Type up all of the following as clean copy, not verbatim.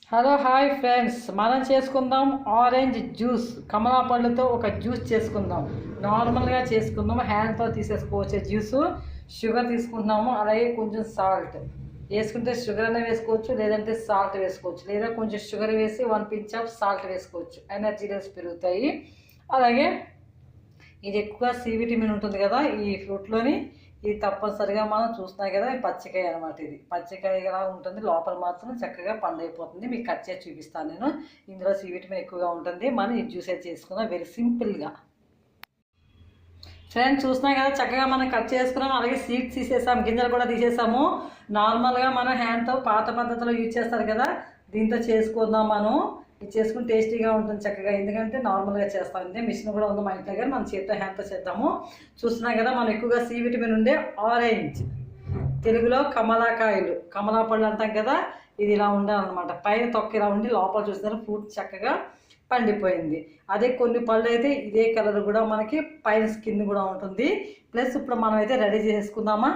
Hello hi friends, మనం చేసుకుందాం orange juice. కమలా పళ్ళతో ఒక జ్యూస్ చేసుకుందాం. నార్మల్గా చేసుకుందాం, హ్యాండ్తో తీసేసుకోవచ్చు జ్యూస్. షుగర్ తీసుకుంటున్నాము, అలాగే కొంచెం సాల్ట్ వేసుకుంటే షుగర్ అయినా వేసుకోవచ్చు, లేదంటే సాల్ట్ వేసుకోవచ్చు, లేదా కొంచెం షుగర్ వేసి 1 pinch ఆఫ్ సాల్ట్ వేసుకోవచ్చు. ఎనర్జీ లెవెల్స్ పెరుగుతాయి. అలాగే ఇది ఎక్కువ సి విటమిన్ ఉంటుంది కదా ఈ ఫ్రూట్లోని. ఇది తప్పనిసరిగా మనం చూస్తున్నాం కదా, పచ్చికాయ అనమాట. ఇది పచ్చికాయ ఎలా ఉంటుంది, లోపల మాత్రం చక్కగా పండైపోతుంది. మీకు కట్ చేసి చూపిస్తాను నేను. ఇందులో సి విటమిన్ ఎక్కువగా ఉంటుంది. మనం ఈ జ్యూస్ అయితే చేసుకుందాం వెరీ సింపుల్గా. ఫ్రెండ్స్ చూస్తున్నాం కదా, చక్కగా మనం కట్ చేసుకున్నాం. అలాగే సీడ్స్ తీసేసాం, గింజలు కూడా తీసేసాము. నార్మల్గా మనం హ్యాండ్తో పాత పద్ధతిలో యూజ్ చేస్తారు కదా, దీంతో చేసుకుందాం. మనం ఇది చేసుకుని టేస్టీగా ఉంటుంది చక్కగా. ఎందుకంటే నార్మల్గా చేస్తాం, అంటే మిషన్ కూడా ఉంది మా ఇంట్లో, కానీ మనం చేతితో హ్యాండ్తో చేద్దాము. చూస్తున్నాం కదా, మనం ఎక్కువగా సి విటమిన్ ఉండే ఆరెంజ్, తెలుగులో కమలాకాయలు, కమలా పళ్ళు అంటాం కదా, ఇది ఇలా ఉండాలన్నమాట. పైన తొక్క ఇలా ఉండి లోపల చూస్తున్నారు ఫ్రూట్ చక్కగా పండిపోయింది. అదే కొన్ని పళ్ళు అయితే ఇదే కలర్ కూడా మనకి పైన స్కిన్ కూడా ఉంటుంది. ప్లస్ ఇప్పుడు మనం అయితే రెడీ చేసుకుందామా.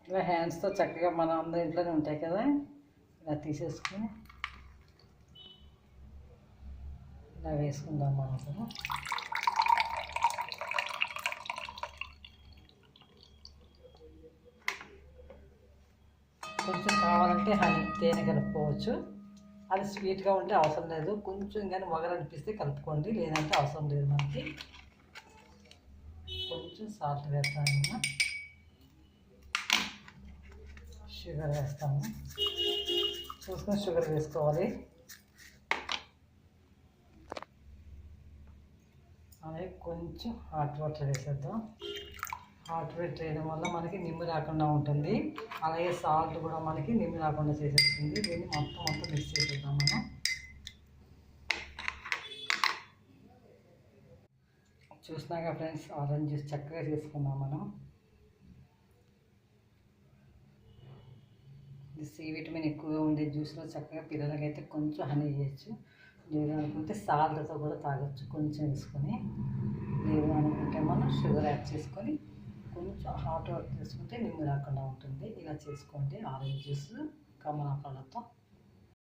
ఇలా హ్యాండ్స్తో చక్కగా మనం అందరి ఇంట్లోనే ఉంటాయి కదా, ఇలా తీసేసుకుని ఇలా వేసుకుందాం. మనం కొంచెం కావాలంటే తేనె కలుపుకోవచ్చు. అది స్వీట్గా ఉంటే అవసరం లేదు, కొంచెం కానీ వగరనిపిస్తే కలుపుకోండి, లేదంటే అవసరం లేదు. మనకి కొంచెం సాల్ట్ వేస్తాము, షుగర్ వేస్తాము. చూసుకొని షుగర్ వేసుకోవాలి. అలాగే కొంచెం హాట్ వాటర్ వేసేద్దాం. హాట్ వాటర్ వేయడం వల్ల మనకి నిమ్ము రాకుండా ఉంటుంది. అలాగే సాల్ట్ కూడా మనకి నిమ్ము రాకుండా చేసేస్తుంది. దీన్ని మొత్తం మిక్స్ చేసేద్దాం మనం. చూసినాక ఫ్రెండ్స్, ఆరెంజ్ జ్యూస్ చక్కగా చేసుకుందాం మనం. సి విటమిన్ ఎక్కువగా ఉండే జ్యూస్లో చక్కగా పిల్లలకైతే కొంచెం హనీ వేయచ్చు, లేదు అనుకుంటే సాల్ట్తో కూడా తాగొచ్చు కొంచెం వేసుకొని. లేదు అనుకుంటే మనం షుగర్ యాడ్ చేసుకొని కొంచెం హాట్ వాటర్ తీసుకుంటే నిమ్ము రాకుండా ఉంటుంది. ఇలా చేసుకోండి ఆరెంజ్ జ్యూస్ కమలా పళ్ళతో.